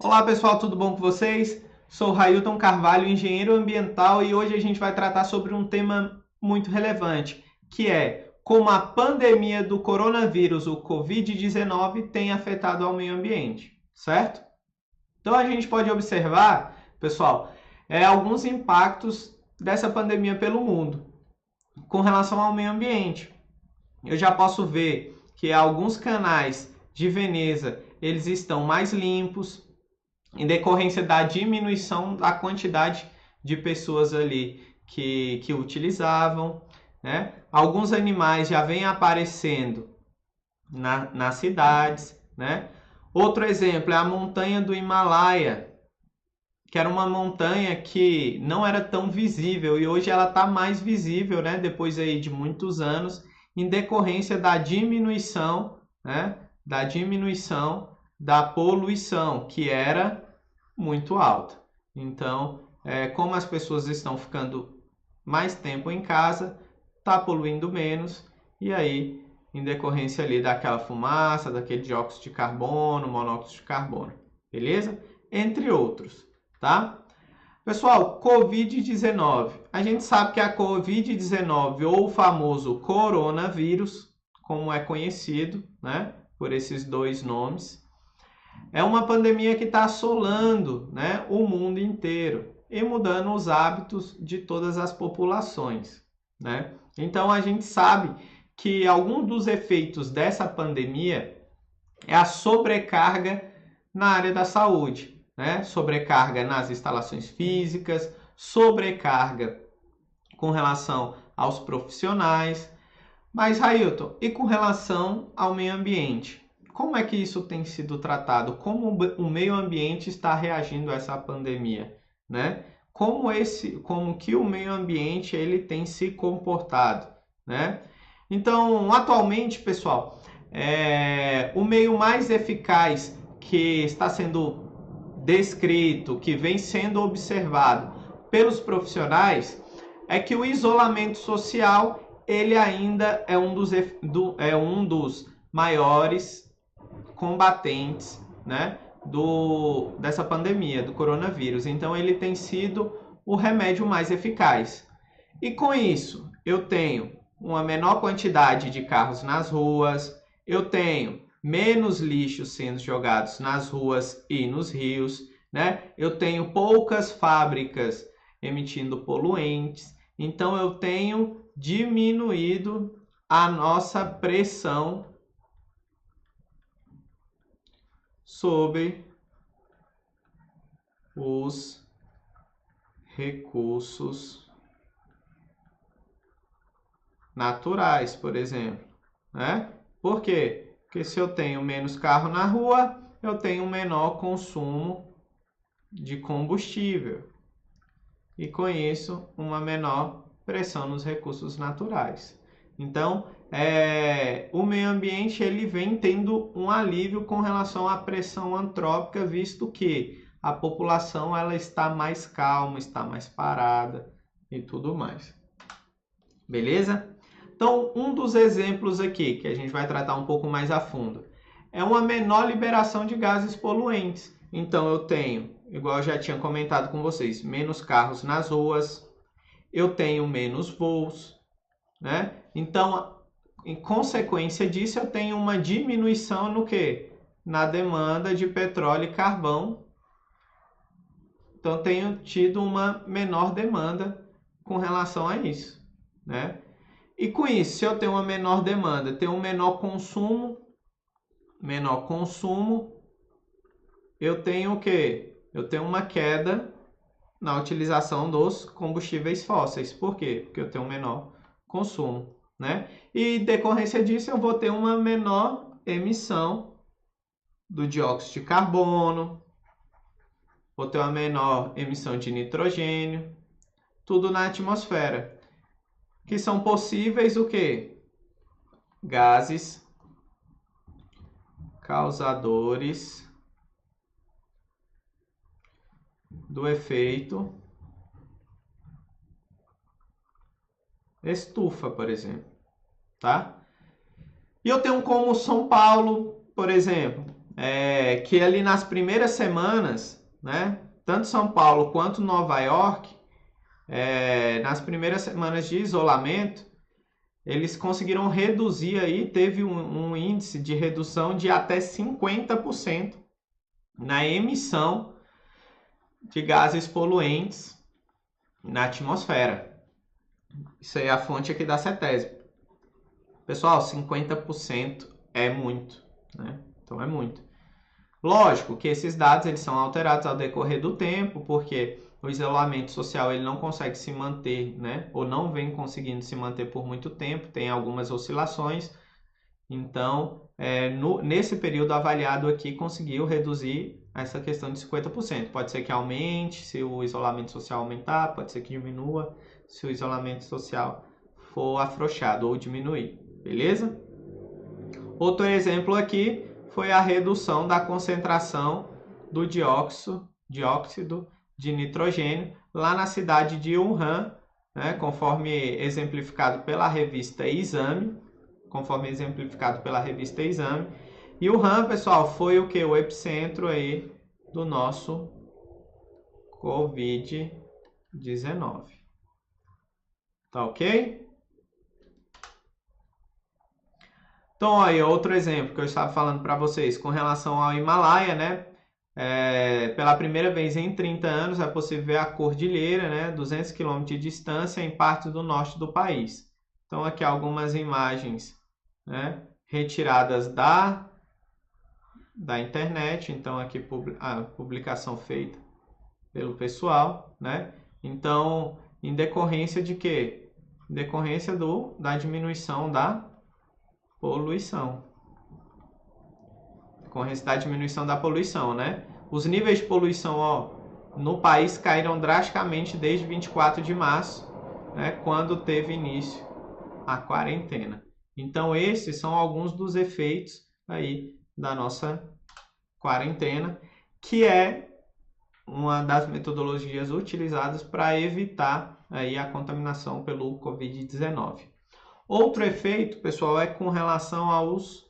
Olá pessoal, tudo bom com vocês? Sou Railton Carvalho, engenheiro ambiental, e hoje a gente vai tratar sobre um tema muito relevante, que é como a pandemia do coronavírus, o Covid-19, tem afetado ao meio ambiente, certo? Então a gente pode observar, pessoal, alguns impactos dessa pandemia pelo mundo com relação ao meio ambiente. Eu já posso ver que alguns canais de Veneza eles estão mais limpos, em decorrência da diminuição da quantidade de pessoas ali que utilizavam, né? Alguns animais já vêm aparecendo nas cidades, né? Outro exemplo é a montanha do Himalaia, que era uma montanha que não era tão visível e hoje ela está mais visível, né? Depois aí de muitos anos, em decorrência da diminuição, né? Da diminuição da poluição, que era muito alta. Então, como as pessoas estão ficando mais tempo em casa, está poluindo menos, e aí, em decorrência ali daquela fumaça, daquele dióxido de carbono, monóxido de carbono, beleza? Entre outros, tá? Pessoal, Covid-19. A gente sabe que a Covid-19, ou o famoso coronavírus, como é conhecido, né, por esses dois nomes, é uma pandemia que está assolando, né, o mundo inteiro e mudando os hábitos de todas as populações, né? Então a gente sabe que algum dos efeitos dessa pandemia é a sobrecarga na área da saúde, né? Sobrecarga nas instalações físicas, sobrecarga com relação aos profissionais. Mas, Railton, e com relação ao meio ambiente? Como é que isso tem sido tratado? Como o meio ambiente está reagindo a essa pandemia, né? Como que o meio ambiente ele tem se comportado, né? Então, atualmente, pessoal, o meio mais eficaz que está sendo descrito, que vem sendo observado pelos profissionais, é que o isolamento social ele ainda é um dos maiores combatentes, né, dessa pandemia, do coronavírus. Então, ele tem sido o remédio mais eficaz. E com isso, eu tenho uma menor quantidade de carros nas ruas, eu tenho menos lixo sendo jogados nas ruas e nos rios, né? Eu tenho poucas fábricas emitindo poluentes, então eu tenho diminuído a nossa pressão sobre os recursos naturais, por exemplo, né? Por quê? Porque se eu tenho menos carro na rua, eu tenho um menor consumo de combustível e com isso uma menor pressão nos recursos naturais. Então, o meio ambiente ele vem tendo um alívio com relação à pressão antrópica, visto que a população ela está mais calma, está mais parada e tudo mais. Beleza? Então, um dos exemplos aqui, que a gente vai tratar um pouco mais a fundo, é uma menor liberação de gases poluentes. Então, eu tenho, igual eu já tinha comentado com vocês, menos carros nas ruas, eu tenho menos voos, né? Então, em consequência disso, eu tenho uma diminuição no quê? Na demanda de petróleo e carvão. Então, tenho tido uma menor demanda com relação a isso, né? E com isso, se eu tenho uma menor demanda, tenho um menor consumo, eu tenho o quê? Eu tenho uma queda na utilização dos combustíveis fósseis. Por quê? Porque eu tenho um menor consumo, né? E decorrência disso, eu vou ter uma menor emissão do dióxido de carbono, vou ter uma menor emissão de nitrogênio, tudo na atmosfera, que são possíveis o quê? Gases causadores do efeito estufa, por exemplo, tá? E eu tenho como São Paulo, por exemplo, que ali nas primeiras semanas, né, tanto São Paulo quanto Nova York, nas primeiras semanas de isolamento, eles conseguiram reduzir aí, teve um índice de redução de até 50% na emissão de gases poluentes na atmosfera. Isso aí é a fonte aqui da CETESB. Pessoal, 50% é muito, né? Então é muito. Lógico que esses dados eles são alterados ao decorrer do tempo, porque o isolamento social ele não consegue se manter, né? Ou não vem conseguindo se manter por muito tempo, tem algumas oscilações. Então, nesse período avaliado aqui, conseguiu reduzir essa questão de 50%. Pode ser que aumente se o isolamento social aumentar, pode ser que diminua se o isolamento social for afrouxado ou diminuir, beleza? Outro exemplo aqui foi a redução da concentração do dióxido de nitrogênio lá na cidade de Wuhan, né, conforme exemplificado pela revista Exame. E Wuhan, pessoal, foi o que? O epicentro aí do nosso Covid-19. Tá ok? Então, aí, outro exemplo que eu estava falando para vocês com relação ao Himalaia, né? Pela primeira vez em 30 anos é possível ver a cordilheira, né? 200 km de distância em partes do norte do país. Então, aqui algumas imagens, né? Retiradas da internet. Então, aqui a publicação feita pelo pessoal, né? Então, em decorrência de quê? Em decorrência da diminuição da poluição. Decorrência da diminuição da poluição, né? Os níveis de poluição, no país caíram drasticamente desde 24 de março, né, quando teve início a quarentena. Então, esses são alguns dos efeitos aí da nossa quarentena, que é uma das metodologias utilizadas para evitar aí a contaminação pelo Covid-19. Outro efeito, pessoal, é com relação aos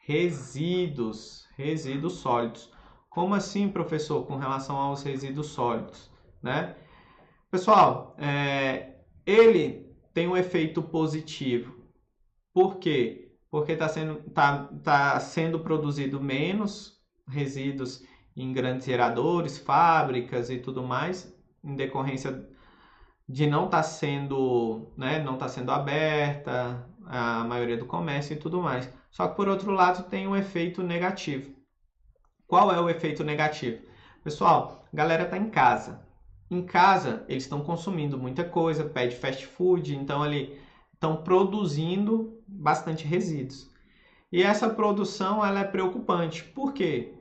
resíduos sólidos. Como assim, professor, com relação aos resíduos sólidos, né? Pessoal, ele tem um efeito positivo. Por quê? Porque tá sendo produzido menos resíduos em grandes geradores, fábricas e tudo mais, em decorrência de não estar sendo, né, não tá sendo aberta a maioria do comércio e tudo mais. Só que por outro lado tem um efeito negativo. Qual é o efeito negativo? Pessoal, a galera tá em casa. Em casa eles estão consumindo muita coisa, pede fast food, então ali estão produzindo bastante resíduos. E essa produção ela é preocupante. Por quê?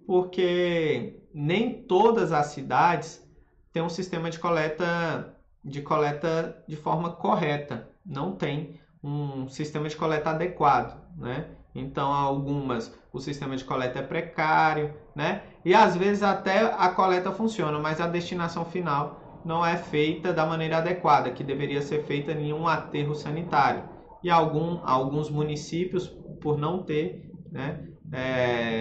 Porque nem todas as cidades tem um sistema de coleta de forma correta. Não tem um sistema de coleta adequado, né? Então, algumas, o sistema de coleta é precário, né? E às vezes até a coleta funciona, mas a destinação final não é feita da maneira adequada, que deveria ser feita em um aterro sanitário. E alguns municípios, por não ter, né,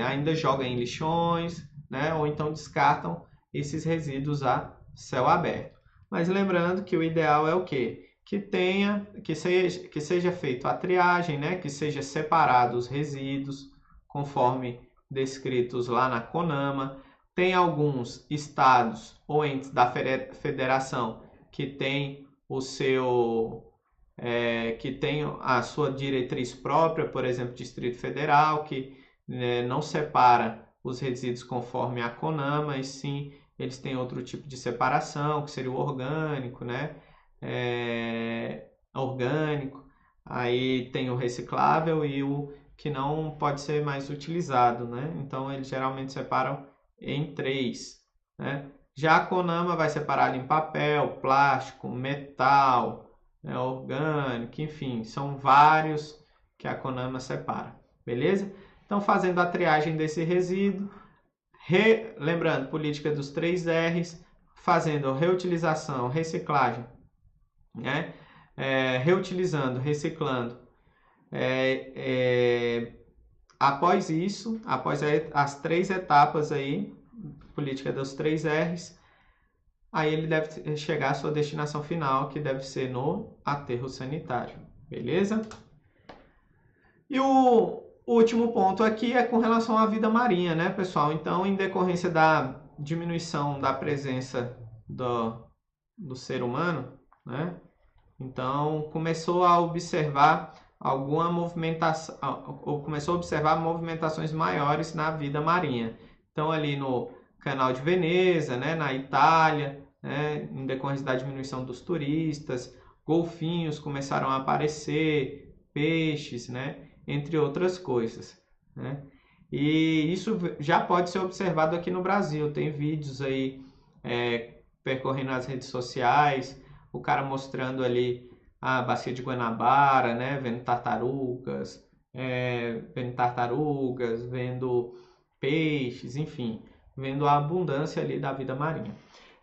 ainda jogam em lixões, né? Ou então descartam esses resíduos a céu aberto. Mas lembrando que o ideal é o quê? Que seja feita a triagem, né? Que seja separado os resíduos, conforme descritos lá na CONAMA. Tem alguns estados ou entes da federação que tem que tem a sua diretriz própria, por exemplo, Distrito Federal, que não separa os resíduos conforme a CONAMA, e sim eles têm outro tipo de separação, que seria o orgânico, né? Orgânico. Aí tem o reciclável e o que não pode ser mais utilizado, né? Então eles geralmente separam em 3, né? Já a CONAMA vai separar em papel, plástico, metal, né? Orgânico, enfim, são vários que a CONAMA separa, beleza? Então, fazendo a triagem desse resíduo, lembrando, política dos 3 R's, fazendo reutilização, reciclagem, né? Reutilizando, reciclando, após isso, após as 3 etapas aí, política dos 3 R's, aí ele deve chegar à sua destinação final, que deve ser no aterro sanitário, beleza? E o último ponto aqui é com relação à vida marinha, né, pessoal? Então, em decorrência da diminuição da presença do ser humano, né? Então, começou a observar alguma movimentação, ou começou a observar movimentações maiores na vida marinha. Então, ali no Canal de Veneza, né, na Itália, né, em decorrência da diminuição dos turistas, golfinhos começaram a aparecer, peixes, né, entre outras coisas, né? E isso já pode ser observado aqui no Brasil. Tem vídeos aí percorrendo as redes sociais, o cara mostrando ali a bacia de Guanabara, né, vendo tartarugas, vendo peixes, enfim, vendo a abundância ali da vida marinha.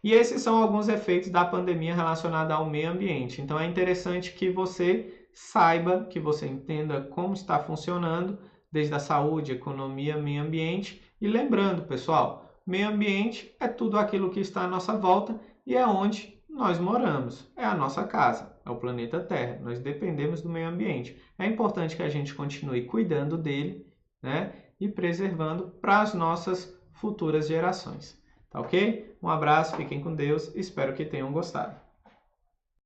E esses são alguns efeitos da pandemia relacionada ao meio ambiente. Então é interessante que você saiba, que você entenda como está funcionando, desde a saúde, economia, meio ambiente. E lembrando, pessoal, meio ambiente é tudo aquilo que está à nossa volta e é onde nós moramos, é a nossa casa, é o planeta Terra. Nós dependemos do meio ambiente. É importante que a gente continue cuidando dele, né, e preservando para as nossas futuras gerações. Tá ok? Um abraço, fiquem com Deus, espero que tenham gostado.